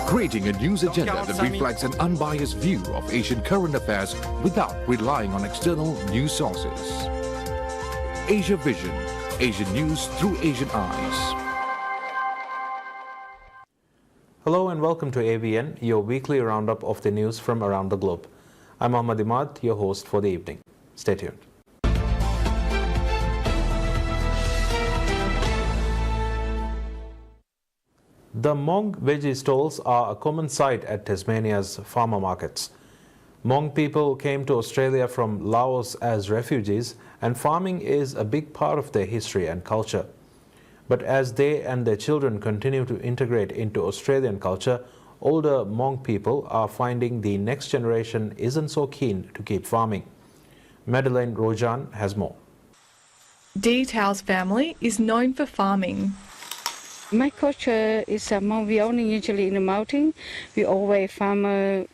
creating a news agenda that reflects an unbiased view of Asian current affairs without relying on external news sources. Asia Vision, Asian news through Asian eyes. Hello and welcome to AVN, your weekly roundup of the news from around the globe. I'm Ahmad Imad, your host for the evening. Stay tuned. The Hmong veggie stalls are a common sight at Tasmania's farmer markets. Hmong people came to Australia from Laos as refugees, and farming is a big part of their history and culture. But as they and their children continue to integrate into Australian culture, older Hmong people are finding the next generation isn't so keen to keep farming. Madeleine Rojan has more. Dee Tao's family is known for farming. My culture is we only usually in the mountain. We always farm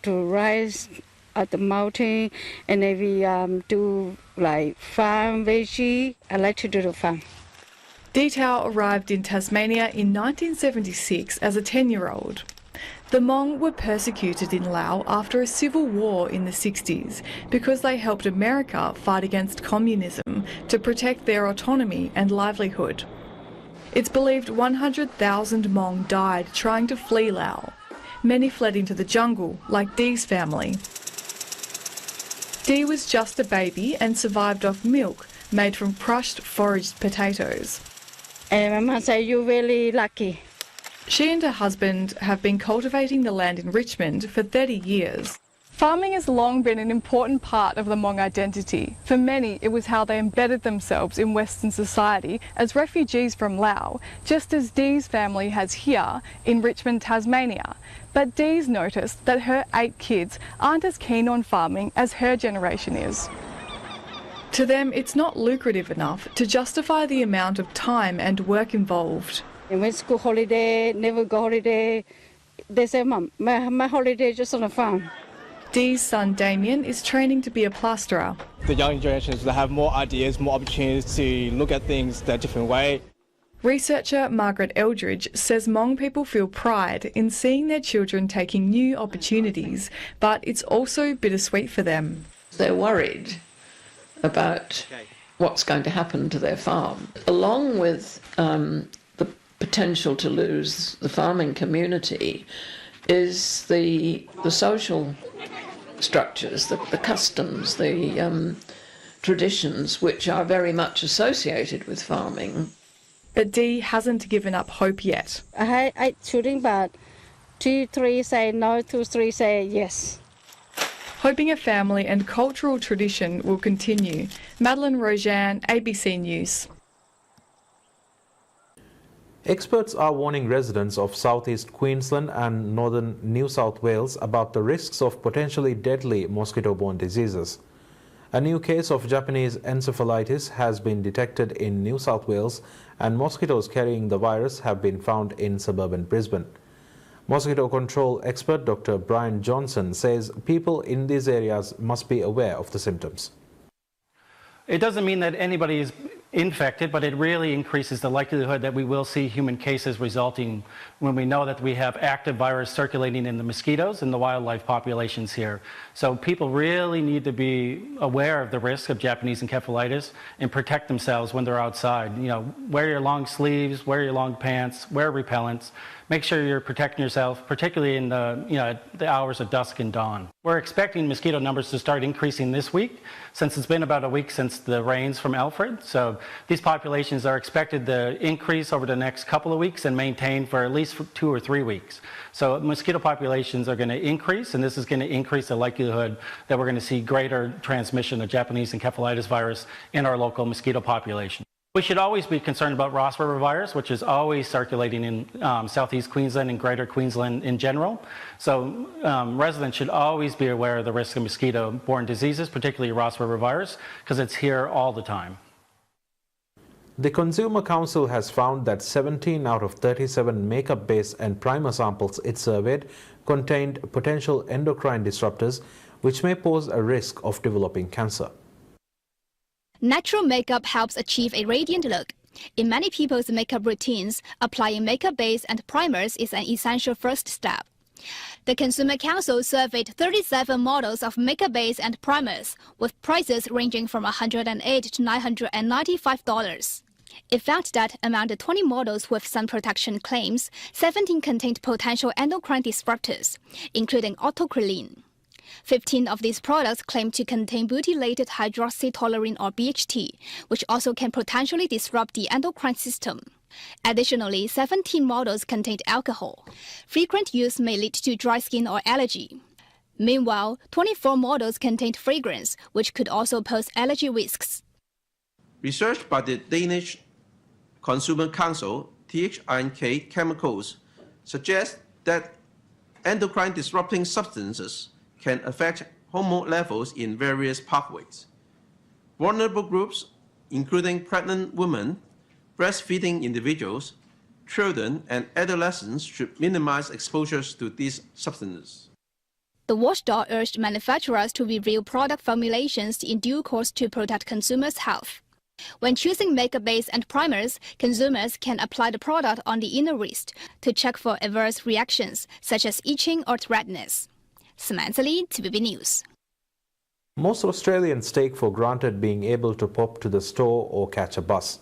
to rice at the mountain, and then we do like farm veggie. I like to do the farm. Dee Tao arrived in Tasmania in 1976 as a 10-year-old. The Hmong were persecuted in Laos after a civil war in the 60s because they helped America fight against communism to protect their autonomy and livelihood. It's believed 100,000 Hmong died trying to flee Laos. Many fled into the jungle, like Dee's family. Dee was just a baby and survived off milk made from crushed foraged potatoes. And my mom said, "You're really lucky." She and her husband have been cultivating the land in Richmond for 30 years. Farming has long been an important part of the Hmong identity. For many, it was how they embedded themselves in Western society as refugees from Laos, just as Dee's family has here in Richmond, Tasmania. But Dee's noticed that her 8 kids aren't as keen on farming as her generation is. To them, it's not lucrative enough to justify the amount of time and work involved. And when school holiday, never go holiday, they say, "Mom, my holiday is just on the farm." Dee's son Damien is training to be a plasterer. The young generations, they have more ideas, more opportunities to look at things a different way. Researcher Margaret Eldridge says Hmong people feel pride in seeing their children taking new opportunities, but it's also bittersweet for them. They're worried about what's going to happen to their farm, along with the potential to lose the farming community is the social structures, the customs, the traditions which are very much associated with farming. But Dee hasn't given up hope yet. I had 8 children, but 2, 3 say no, 2, 3 say yes. Hoping a family and cultural tradition will continue. Madeleine Rojan, ABC News. Experts are warning residents of southeast Queensland and northern New South Wales about the risks of potentially deadly mosquito-borne diseases. A new case of Japanese encephalitis has been detected in New South Wales, and mosquitoes carrying the virus have been found in suburban Brisbane. Mosquito control expert Dr. Brian Johnson says people in these areas must be aware of the symptoms. It doesn't mean that anybody is infected, but it really increases the likelihood that we will see human cases resulting when we know that we have active virus circulating in the mosquitoes and the wildlife populations here. So people really need to be aware of the risk of Japanese encephalitis and protect themselves when they're outside. You know, wear your long sleeves, wear your long pants, wear repellents. Make sure you're protecting yourself, particularly in the hours of dusk and dawn. We're expecting mosquito numbers to start increasing this week, since it's been about a week since the rains from Alfred. So these populations are expected to increase over the next couple of weeks and maintain for at least 2 or 3 weeks. So mosquito populations are going to increase, and this is going to increase the likelihood that we're going to see greater transmission of Japanese encephalitis virus in our local mosquito population. We should always be concerned about Ross River virus, which is always circulating in southeast Queensland and greater Queensland in general. So residents should always be aware of the risk of mosquito-borne diseases, particularly Ross River virus, because it's here all the time. The Consumer Council has found that 17 out of 37 makeup base and primer samples it surveyed contained potential endocrine disruptors, which may pose a risk of developing cancer. Natural makeup helps achieve a radiant look. In many people's makeup routines, applying makeup base and primers is an essential first step. The Consumer Council surveyed 37 models of makeup base and primers, with prices ranging from $108 to $995. It found that among the 20 models with sun protection claims, 17 contained potential endocrine disruptors, including autocrylene. 15 of these products claim to contain butylated hydroxytoluene or BHT, which also can potentially disrupt the endocrine system. Additionally, 17 models contained alcohol. Frequent use may lead to dry skin or allergy. Meanwhile, 24 models contained fragrance, which could also pose allergy risks. Research by the Danish Consumer Council, THNK Chemicals, suggests that endocrine disrupting substances can affect hormone levels in various pathways. Vulnerable groups, including pregnant women, breastfeeding individuals, children, and adolescents, should minimize exposures to these substances. The watchdog urged manufacturers to review product formulations in due course to protect consumers' health. When choosing makeup base and primers, consumers can apply the product on the inner wrist to check for adverse reactions, such as itching or redness. Samantha Lee, TVB News. Most Australians take for granted being able to pop to the store or catch a bus.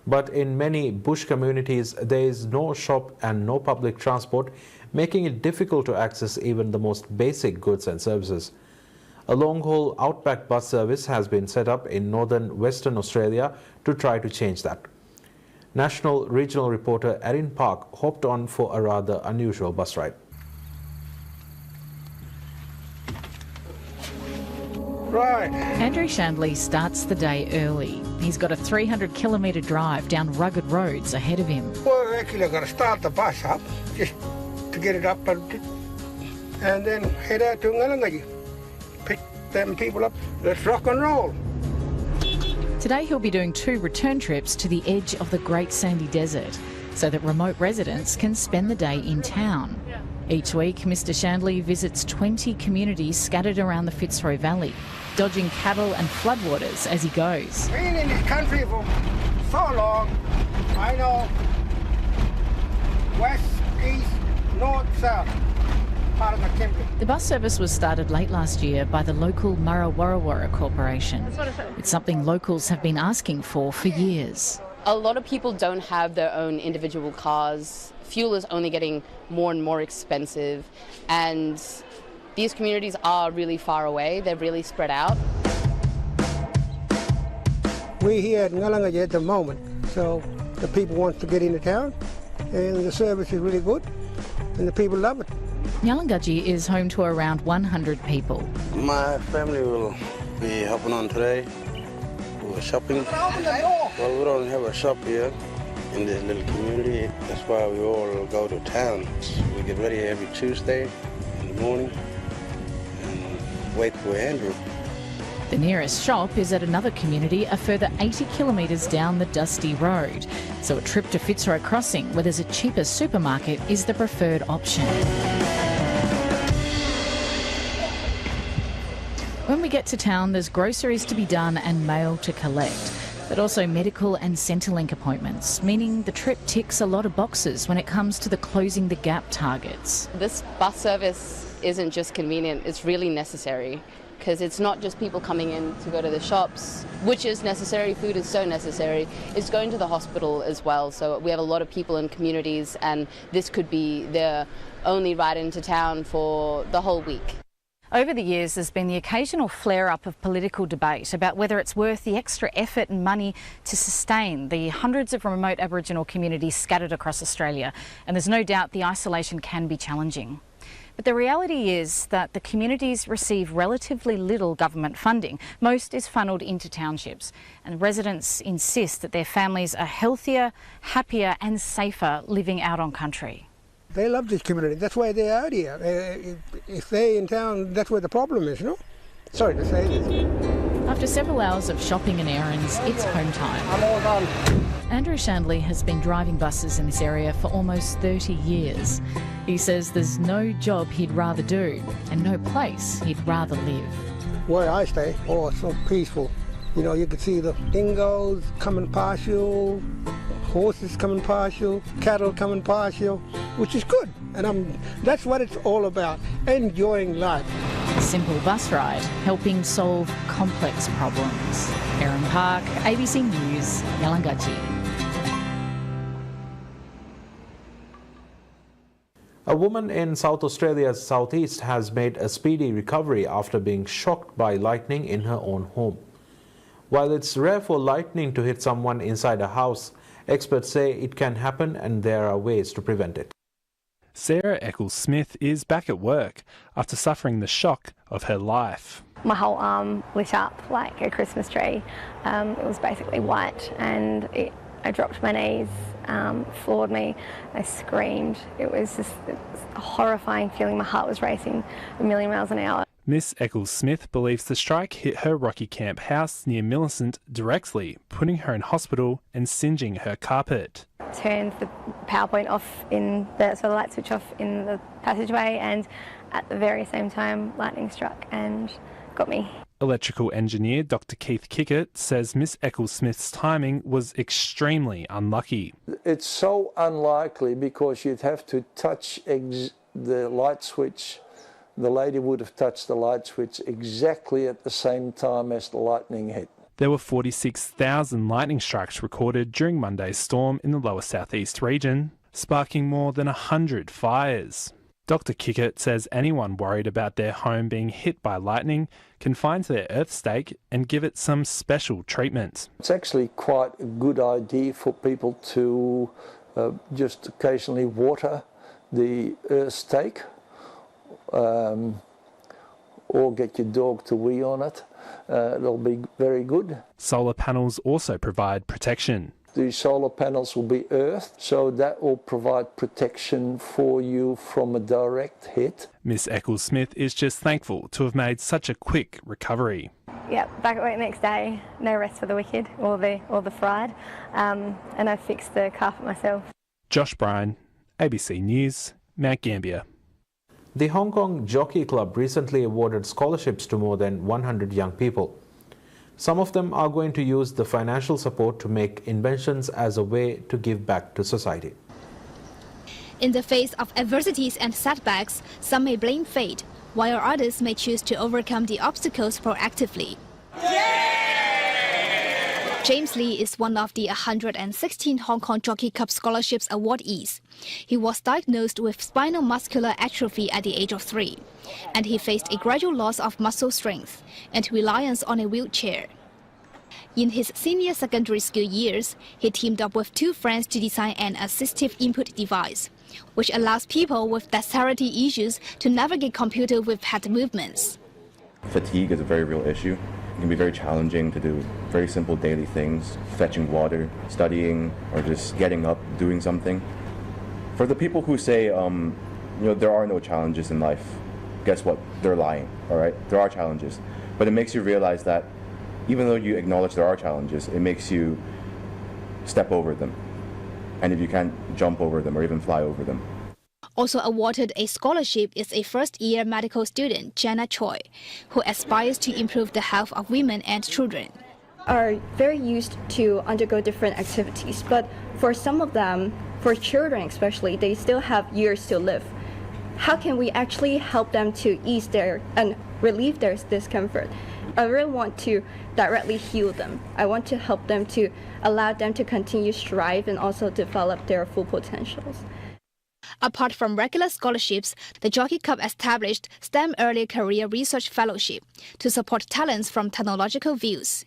But in many bush communities, there is no shop and no public transport, making it difficult to access even the most basic goods and services. A long-haul outback bus service has been set up in northern Western Australia to try to change that. National regional reporter Erin Park hopped on for a rather unusual bus ride. Right. Andrew Shandley starts the day early. He's got a 300-kilometre drive down rugged roads ahead of him. Well, actually, I've got to start the bus up just to get it up and then head out to Ngalangaji. Pick them people up. Let's rock and roll. Today he'll be doing 2 return trips to the edge of the Great Sandy Desert so that remote residents can spend the day in town. Each week, Mr Shandley visits 20 communities scattered around the Fitzroy Valley, dodging cattle and floodwaters as he goes. Been in this country for so long, I know west, east, north, south, part of the country. The bus service was started late last year by the local Murra Warra Warra Corporation. It's something locals have been asking for years. A lot of people don't have their own individual cars. Fuel is only getting more and more expensive, and these communities are really far away. They're really spread out. We're here at Ngalangaji at the moment, so the people want to get into town, and the service is really good, and the people love it. Ngalangaji is home to around 100 people. My family will be hopping on today. We're shopping. Well, we don't have a shop here in this little community. That's why we all go to town. We get ready every Tuesday in the morning and wait for Andrew. The nearest shop is at another community a further 80 kilometres down the dusty road. So a trip to Fitzroy Crossing, where there's a cheaper supermarket, is the preferred option. When we get to town, there's groceries to be done and mail to collect, but also medical and Centrelink appointments, meaning the trip ticks a lot of boxes when it comes to the Closing the Gap targets. This bus service isn't just convenient, it's really necessary, because it's not just people coming in to go to the shops, which is necessary, food is so necessary, it's going to the hospital as well. So we have a lot of people in communities, and this could be their only ride into town for the whole week. Over the years, there's been the occasional flare-up of political debate about whether it's worth the extra effort and money to sustain the hundreds of remote Aboriginal communities scattered across Australia. And there's no doubt the isolation can be challenging. But the reality is that the communities receive relatively little government funding. Most is funneled into townships. And residents insist that their families are healthier, happier and safer living out on country. They love this community. That's why they're out here. If they're in town, that's where the problem is, you know? Sorry to say this. After several hours of shopping and errands, it's home time. I'm all done. Andrew Shandley has been driving buses in this area for almost 30 years. He says there's no job he'd rather do and no place he'd rather live. Where I stay, oh, it's so peaceful. You know, you can see the dingoes coming past you, horses coming past you, cattle coming past you, which is good. And that's what it's all about, enjoying life. A simple bus ride helping solve complex problems. Erin Park, ABC News, Yalangachi. A woman in South Australia's southeast has made a speedy recovery after being shocked by lightning in her own home. While it's rare for lightning to hit someone inside a house, experts say it can happen and there are ways to prevent it. Sarah Eccles-Smith is back at work after suffering the shock of her life. My whole arm lit up like a Christmas tree. It was basically white, and I dropped to my knees, floored me. I screamed. It was a horrifying feeling. My heart was racing a million miles an hour. Miss Eccles-Smith believes the strike hit her Rocky Camp house near Millicent directly, putting her in hospital and singeing her carpet. Turned the power point off so the light switch off in the passageway, and at the very same time lightning struck and got me. Electrical engineer Dr. Keith Kickett says Miss Eccles-Smith's timing was extremely unlucky. It's so unlikely because you'd have to touch the light switch. The lady would have touched the light switch exactly at the same time as the lightning hit. There were 46,000 lightning strikes recorded during Monday's storm in the lower southeast region, sparking more than 100 fires. Dr. Kickett says anyone worried about their home being hit by lightning can find their earth stake and give it some special treatment. It's actually quite a good idea for people to just occasionally water the earth stake, or get your dog to wee on it. It'll be very good. Solar panels also provide protection. The solar panels will be earthed, so that will provide protection for you from a direct hit. Miss Eccles-Smith is just thankful to have made such a quick recovery. Yeah, back at work the next day, no rest for the wicked or the fried, and I fixed the carpet myself. Josh Bryan, ABC News, Mount Gambier. The Hong Kong Jockey Club recently awarded scholarships to more than 100 young people. Some of them are going to use the financial support to make inventions as a way to give back to society. In the face of adversities and setbacks, some may blame fate, while others may choose to overcome the obstacles proactively. James Lee is one of the 116 Hong Kong Jockey Club Scholarships awardees. He was diagnosed with spinal muscular atrophy at the age of 3, and he faced a gradual loss of muscle strength and reliance on a wheelchair. In his senior secondary school years, he teamed up with 2 friends to design an assistive input device, which allows people with dexterity issues to navigate computer with head movements. Fatigue is a very real issue. It can be very challenging to do very simple daily things, fetching water, studying, or just getting up, doing something. For the people who say, there are no challenges in life, guess what? They're lying, all right? There are challenges. But it makes you realize that even though you acknowledge there are challenges, it makes you step over them. And if you can't jump over them or even fly over them. Also awarded a scholarship is a first-year medical student, Jenna Choi, who aspires to improve the health of women and children. Are very used to undergo different activities, but for some of them, for children especially, they still have years to live. How can we actually help them to ease and relieve their discomfort? I really want to directly heal them. I want to help them to allow them to continue strive and also develop their full potentials. Apart from regular scholarships, the Jockey Club established STEM Early Career Research Fellowship to support talents from technological views.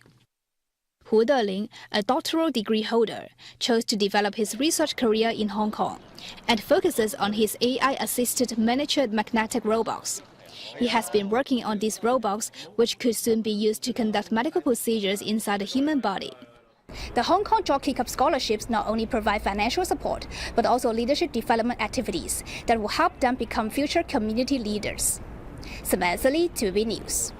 Hu Deling, a doctoral degree holder, chose to develop his research career in Hong Kong and focuses on his AI-assisted miniature magnetic robots. He has been working on these robots, which could soon be used to conduct medical procedures inside the human body. The Hong Kong Jockey Club scholarships not only provide financial support, but also leadership development activities that will help them become future community leaders. Samantha Lee, 2B News.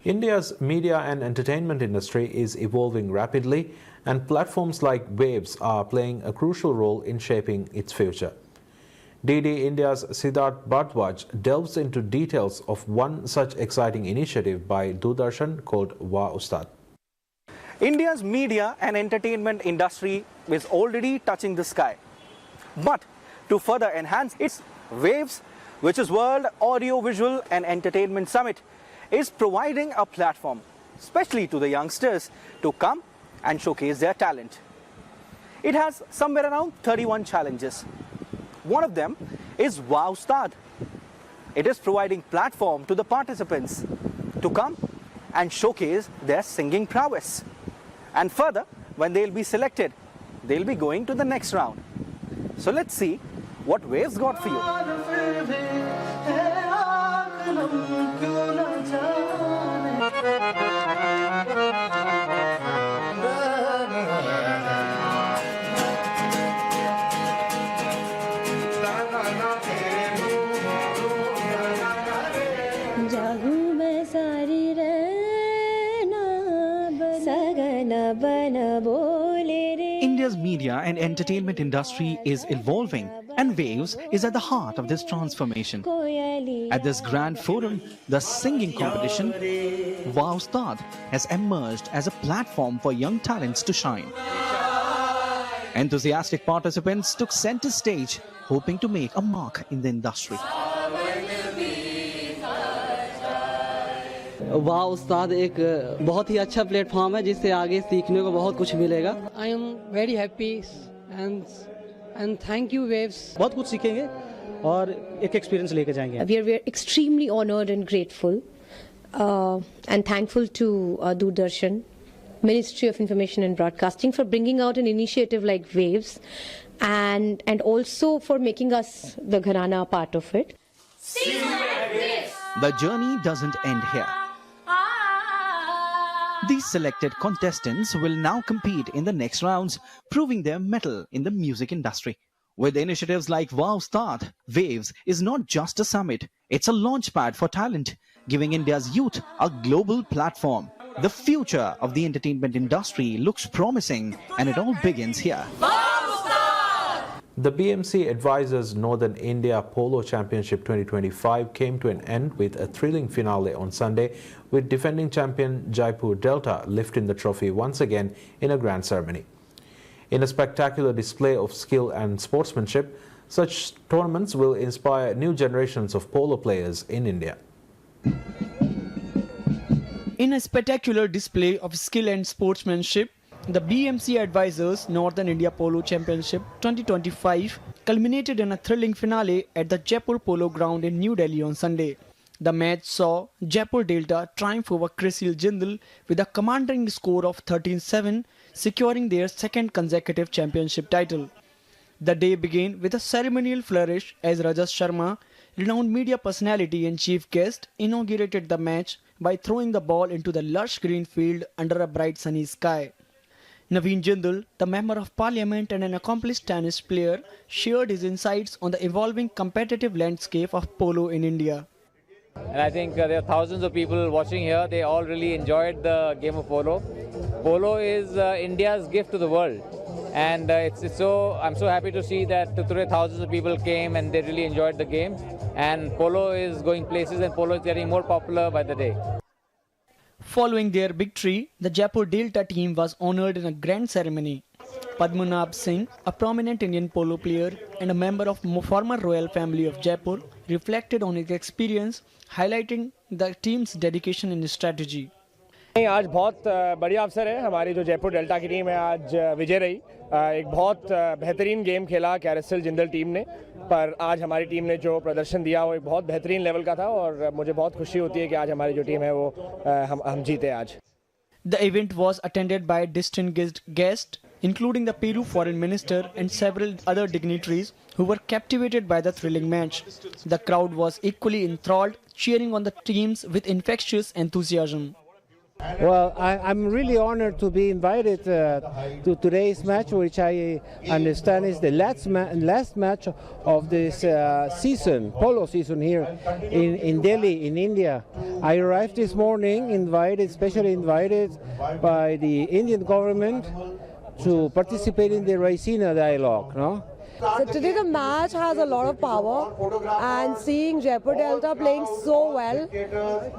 India's media and entertainment industry is evolving rapidly, and platforms like Waves are playing a crucial role in shaping its future. DD India's Siddharth Bhardwaj delves into details of one such exciting initiative by Doordarshan called Wah Ustad. India's media and entertainment industry is already touching the sky. But to further enhance its Waves, which is World Audio Visual and Entertainment Summit, is providing a platform, especially to the youngsters, to come and showcase their talent. It has somewhere around 31 challenges. One of them is Wow Ustad. It is providing platform to the participants to come and showcase their singing prowess. And further, when they'll be selected, they'll be going to the next round. So let's see what Waves got for you. India's media and entertainment industry is evolving, and Waves is at the heart of this transformation. At this grand forum, the singing competition, Wow Ustad has emerged as a platform for young talents to shine. Enthusiastic participants took center stage, hoping to make a mark in the industry. वाह उस्ताद एक बहुत ही अच्छा platform है जिससे आगे सीखने को बहुत कुछ मिलेगा. I am very happy and thank you Waves. बहुत कुछ सीखेंगे और एक एक्सपीरियंस लेके जाएंगे. We are extremely honored and grateful and thankful to Doordarshan, Ministry of Information and Broadcasting, for bringing out an initiative like Waves and also for making us the Gharana part of it. The journey doesn't end here. These selected contestants will now compete in the next rounds, proving their mettle in the music industry. With initiatives like Wow Ustad, Waves is not just a summit, it's a launchpad for talent, giving India's youth a global platform. The future of the entertainment industry looks promising, and it all begins here. The BMC Advisors Northern India Polo Championship 2025 came to an end with a thrilling finale on Sunday, with defending champion Jaipur Delta lifting the trophy once again in a grand ceremony. In a spectacular display of skill and sportsmanship, such tournaments will inspire new generations of polo players in India. In a spectacular display of skill and sportsmanship, the BMC Advisors Northern India Polo Championship 2025 culminated in a thrilling finale at the Jaipur Polo Ground in New Delhi on Sunday. The match saw Jaipur Delta triumph over CRISIL Jindal with a commanding score of 13-7, securing their second consecutive championship title. The day began with a ceremonial flourish as Rajas Sharma, renowned media personality and chief guest, inaugurated the match by throwing the ball into the lush green field under a bright sunny sky. Naveen Jindal, the Member of Parliament and an accomplished tennis player, shared his insights on the evolving competitive landscape of polo in India. And I think there are thousands of people watching here. They all really enjoyed the game of polo. Polo is India's gift to the world. And I'm so happy to see that today thousands of people came and they really enjoyed the game. And polo is going places and polo is getting more popular by the day. Following their victory, the Jaipur Delta team was honoured in a grand ceremony. Padmanabh Singh, a prominent Indian polo player and a member of former royal family of Jaipur, reflected on his experience, highlighting the team's dedication and strategy. आज बहुत बढ़िया अवसर है. हमारी जो Jaipur delta की team है आज विजय रही. एक बहुत बेहतरीन गेम खेला कैरसिल जिंदल टीम ने, पर आज हमारी टीम ने जो प्रदर्शन दिया वो एक बहुत बेहतरीन लेवल का था और मुझे बहुत खुशी होती है कि आज हमारी जो टीम है वो हम जीते आज. The event was attended by distinguished guests, including the Peru Foreign Minister and several other dignitaries who were captivated by the thrilling match. The crowd was equally enthralled, cheering on the teams with infectious enthusiasm. Well, I'm really honored to be invited to today's match, which I understand is the last match of this season, polo season here in Delhi, in India. I arrived this morning specially invited by the Indian government to participate in the Raisina dialogue, no? So today the match has a lot of power, and seeing Jaipur Delta playing so well,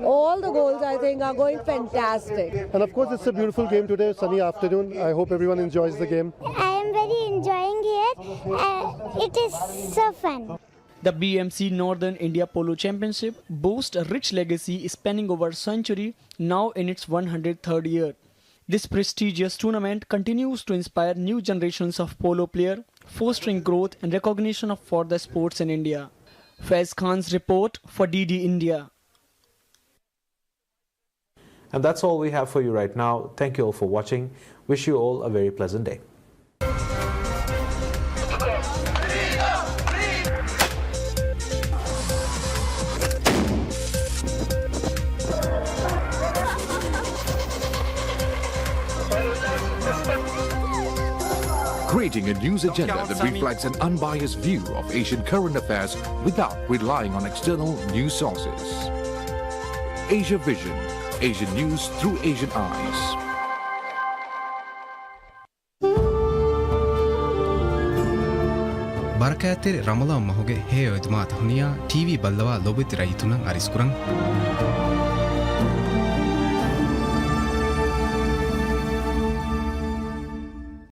all the goals I think are going fantastic. And of course it's a beautiful game today, sunny afternoon. I hope everyone enjoys the game. I am very enjoying here but it is so fun. The BMC Northern India Polo Championship boasts a rich legacy spanning over a century, now in its 103rd year. This prestigious tournament continues to inspire new generations of polo players, fostering growth and recognition for the sports in India. Faiz Khan's report for DD India. And that's all we have for you right now. Thank you all for watching. Wish you all a very pleasant day. Creating a news agenda that reflects an unbiased view of Asian current affairs without relying on external news sources. Asia Vision, Asian news through Asian eyes. Barakatir Ramadan Mahoge Heo Idmat Hunia TV Baldawa Lobit Raitunan Ariskurang.